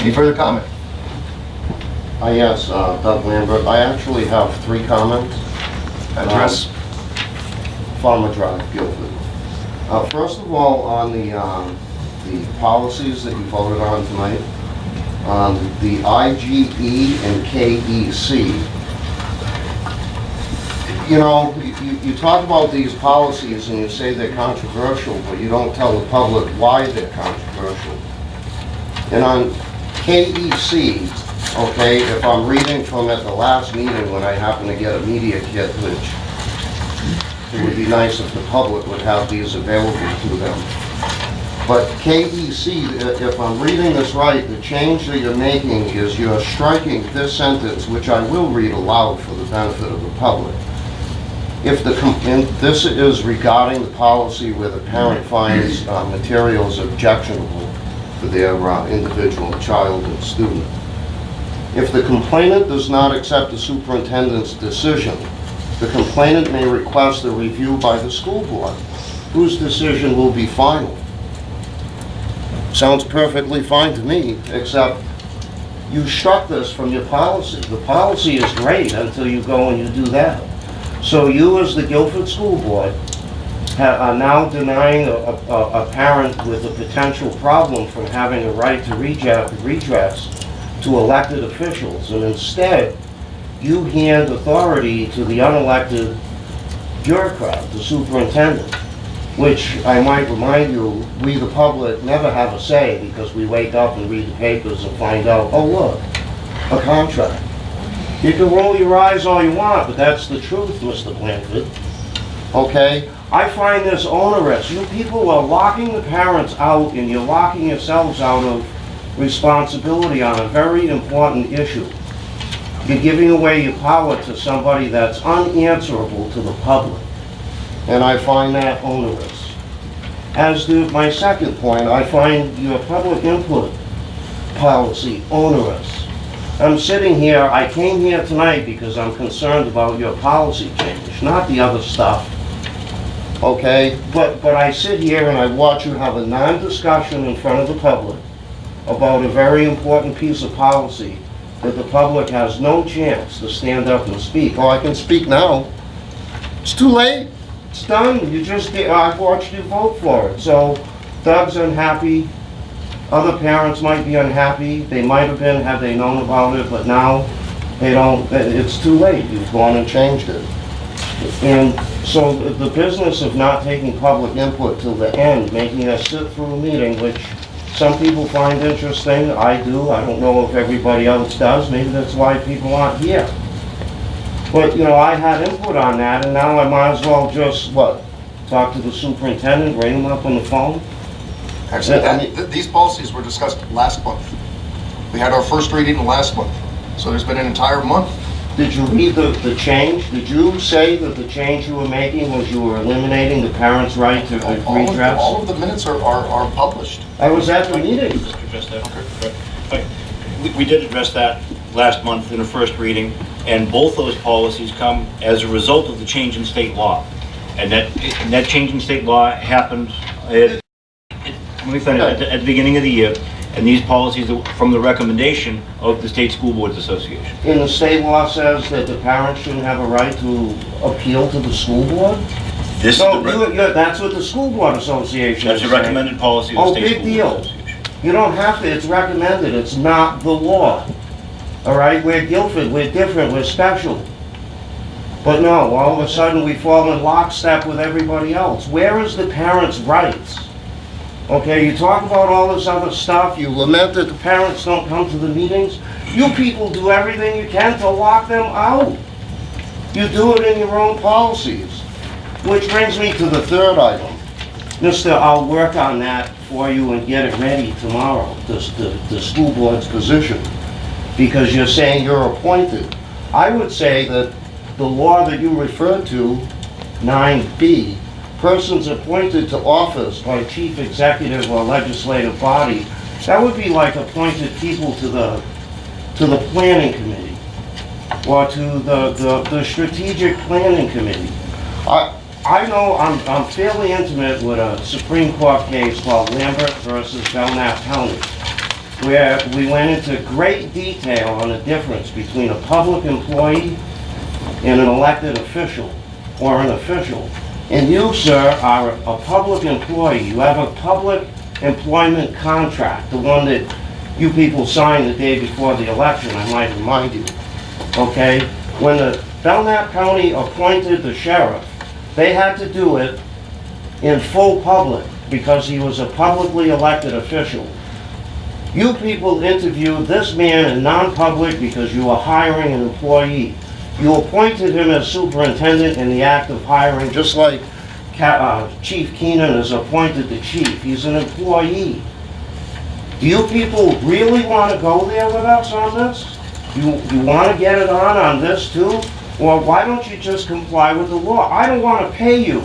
Any further comment? Yes, Doug Lambert. I actually have 3 comments. Address? Farmer Drive, Guilford. First of all, on the policies that you voted on tonight, the IGE and KEC, you know, you talk about these policies and you say they're controversial, but you don't tell the public why they're controversial. And on KEC, okay, if I'm reading from at the last meeting when I happened to get a media kit, which it would be nice if the public would have these available to them. But KEC, if I'm reading this right, the change that you're making is you're striking this sentence, which I will read aloud for the benefit of the public. If and this is regarding the policy where the parent finds materials objectionable to their individual child and student. If the complainant does not accept the superintendent's decision, the complainant may request a review by the school board, whose decision will be final. Sounds perfectly fine to me, except you struck this from your policy. The policy is great until you go and you do that. So you, as the Guilford School Board, are now denying a parent with a potential problem from having a right to redress to elected officials, and instead, you hand authority to the unelected bureaucrat, the superintendent, which I might remind you, we the public never have a say because we wake up and read the papers and find out, oh look, a contract. You can roll your eyes all you want, but that's the truth, Mr. Blanford. Okay? I find this onerous. You people are locking the parents out and you're locking yourselves out of responsibility on a very important issue. You're giving away your power to somebody that's unanswerable to the public. And I find that onerous. As to my second point, I find your public input policy onerous. I'm sitting here, I came here tonight because I'm concerned about your policy change, not the other stuff. Okay? But I sit here and I watch you have a non-discussion in front of the public about a very important piece of policy that the public has no chance to stand up and speak. Oh, I can speak now. It's too late. It's done. You just did. I've watched you vote for it. So Doug's unhappy. Other parents might be unhappy. They might have been had they known about it, but now they don't. It's too late. You've gone and changed it. And so the business of not taking public input till the end, making us sit through a meeting, which some people find interesting, I do. I don't know if everybody else does. Maybe that's why people aren't here. But, you know, I had input on that, and now I might as well just, talk to the superintendent, ring him up on the phone? Actually, these policies were discussed last month. We had our first reading last month, so there's been an entire month. Did you read the change? Did you say that the change you were making was you were eliminating the parent's right to redress? All of the minutes are published. I was at the meeting. Address that. Okay. We did address that last month in the first reading, and both those policies come as a result of the change in state law. And that change in state law happened at the beginning of the year, and these policies are from the recommendation of the State School Boards Association. And the state law says that the parents shouldn't have a right to appeal to the school board? This So is the that's what the School Board Association is that's a saying. recommended policy of the Oh, State big School deal. Boards Association. You don't have to, it's recommended, it's not the law. All right, we're Guilford, we're different, we're special. But no, all of a sudden we fall in lockstep with everybody else. Where is the parents' rights? Okay, you talk about all this other stuff, you lament that the parents don't come to the meetings. You people do everything you can to lock them out. You do it in your own policies. Which brings me to the third item. Mister, I'll work on that for you and get it ready tomorrow, the school board's position. Because you're saying you're appointed. I would say that the law that you referred to, 9B, persons appointed to office by chief executive or legislative body, that would be like appointed people to the planning committee or to the strategic planning committee. I know I'm fairly intimate with a Supreme Court case called Lambert versus Belknap County. where we went into great detail on the difference between a public employee and an elected official, or an official. And you, sir, are a public employee. You have a public employment contract, the one that you people signed the day before the election, I might remind you. Okay? When the Belknap County appointed the sheriff, they had to do it in full public because he was a publicly elected official. You people interviewed this man in non-public because you were hiring an employee. You appointed him as superintendent in the act of hiring, just like Chief Keenan has appointed the chief. He's an employee. Do you people really want to go there with us on this? You want to get it on this too? Or why don't you just comply with the law? I don't want to pay you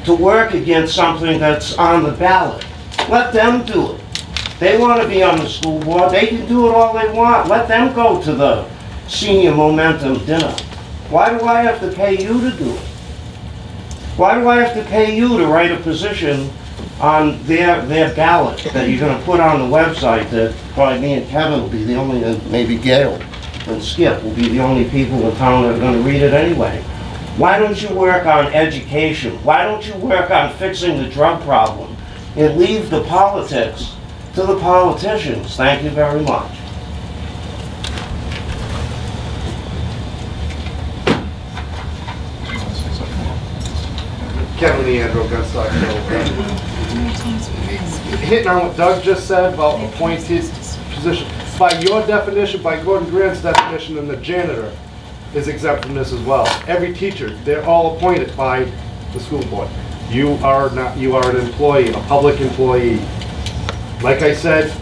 to work against something that's on the ballot. Let them do it. They want to be on the school board. They can do it all they want. Let them go to the senior momentum dinner. Why do I have to pay you to do it? Why do I have to pay you to write a position on their ballot that you're going to put on the website that probably me and Kevin will be the only, and maybe Gail and Skip will be the only people in town that are going to read it anyway? Why don't you work on education? Why don't you work on fixing the drug problem and leave the politics to the politicians? Thank you very much. Kevin Leandro, Gunstock Hill. Hitting on what Doug just said about appointed position. By your definition, by Gordon Grant's definition, and the janitor is exempt from this as well. Every teacher, they're all appointed by the school board. You are not, you are an employee, a public employee. Like I said,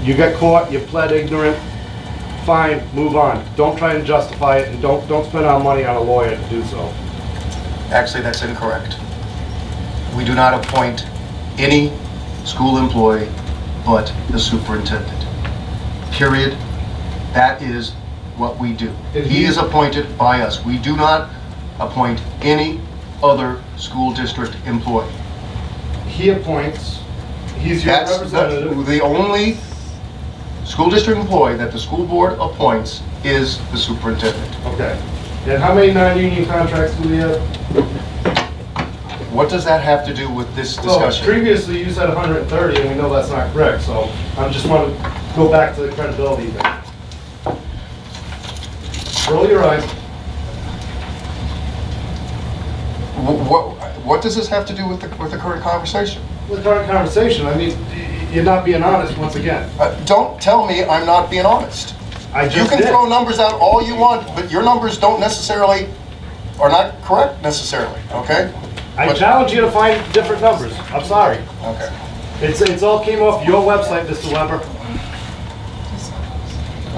you got caught, you pled ignorant, fine, move on. Don't try and justify it, and don't spend our money on a lawyer to do so. Actually, that's incorrect. We do not appoint any school employee but the superintendent. Period. That is what we do. He is appointed by us. We do not appoint any other school district employee. He appoints, he's your That's representative. the only school district employee that the school board appoints is the superintendent. Okay. And how many non-union contracts do we have? What does that have to do with this Well, discussion? previously you said 130, and we know that's not correct, so I just want to go back to the credibility thing. Roll your eyes. What does this have to do with the current conversation? The current conversation, I mean, you're not being honest once again. Don't tell me I'm not being honest. I You just can did. throw numbers out all you want, but your numbers don't necessarily, are not correct necessarily, okay? I challenge you to find different numbers. I'm sorry. Okay. It's all came off your website, Mr. Weber.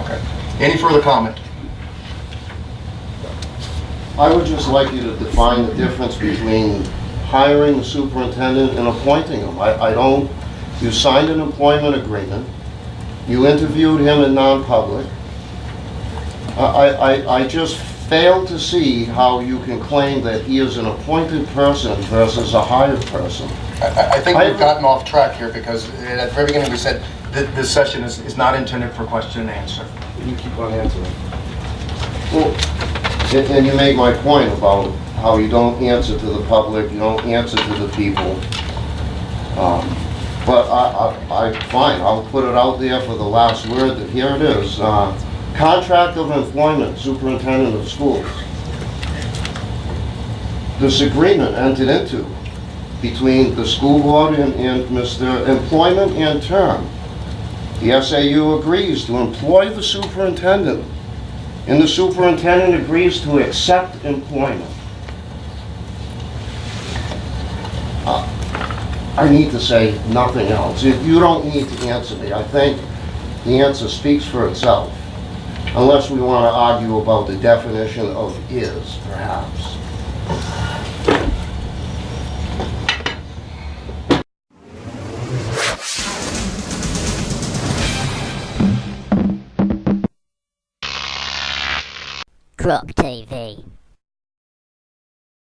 Okay. Any further comment? I would just like you to define the difference between hiring the superintendent and appointing him. I don't, you signed an employment agreement, you interviewed him in non-public. I just fail to see how you can claim that he is an appointed person versus a hired person. I think we've gotten off track here because at the very beginning we said that this session is not intended for question and answer. You keep on answering. Well, and you make my point about how you don't answer to the public, you don't answer to the people. But fine, I'll put it out there for the last word, that here it is. Contract of employment, superintendent of schools. This agreement entered into between the school board and Mr. Employment and Term. The SAU agrees to employ the superintendent, and the superintendent agrees to accept employment. I need to say nothing else. You don't need to answer me. I think the answer speaks for itself, unless we want to argue about the definition of is, perhaps. Croc TV.